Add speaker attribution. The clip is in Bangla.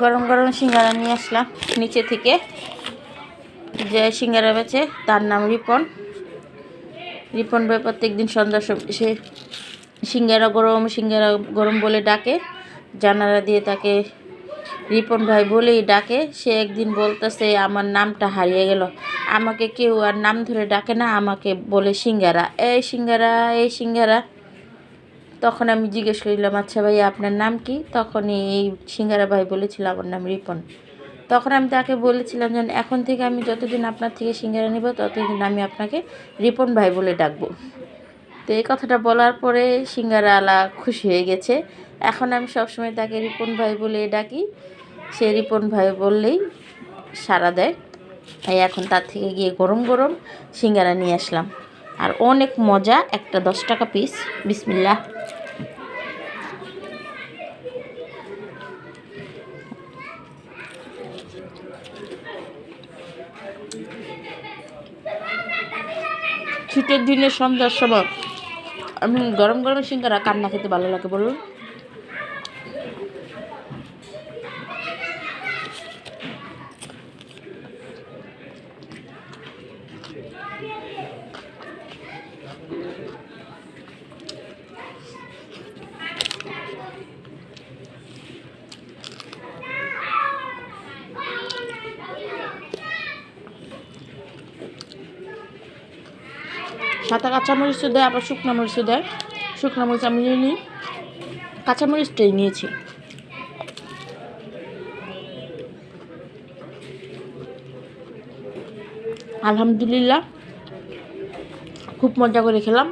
Speaker 1: গরম গরম সিঙ্গারা নিয়ে আসলাম নিচে থেকে। যে সিঙ্গারা বেচে তার নাম রিপন। রিপন ভাই প্রত্যেকদিন সন্ধ্যার সময় সে সিঙ্গারা গরম বলে ডাকে। জানালা দিয়ে তাকে রিপন ভাই বলেই ডাকে। সে একদিন বলতেছে আমার নামটা হারিয়ে গেল, আমাকে কেউ আর নাম ধরে ডাকে না, আমাকে বলে সিঙ্গারা, এই সিঙ্গারা, এই সিঙ্গারা। তখন আমি জিজ্ঞেস করলাম, আচ্ছা ভাই আপনার নাম কি? তখনই এই সিঙ্গারা ভাই বলেছিল আমার নাম রিপন। তখন আমি তাকে বলেছিলাম যে এখন থেকে আমি যতদিন আপনার থেকে সিঙ্গারা নেব ততদিন আমি আপনাকে রিপন ভাই বলে ডাকবো। তো এই কথাটা বলার পরে সিঙ্গারাওয়ালা খুশি হয়ে গেছে। এখন আমি সবসময় তাকে রিপন ভাই বলে ডাকি। সে রিপন ভাই বললেই সাড়া দেয়। তাই এখন তার থেকে গিয়ে গরম গরম সিঙ্গারা নিয়ে আসলাম। আর অনেক মজা, একটা 10 টাকা পিস। বিসমিল্লাহ। শীতের দিনে সন্ধ্যার সময় আমি গরম গরম সিঙ্গারা কান্না খেতে ভালো লাগে বলুন? সাথে কাঁচামরিচও দেয়, আবার শুকনো মরিচও দেয়। শুকনো মরিচ আমি নিই, কাঁচামরিচটাই নিয়েছি। আলহামদুলিল্লাহ, খুব মজা করে খেলাম।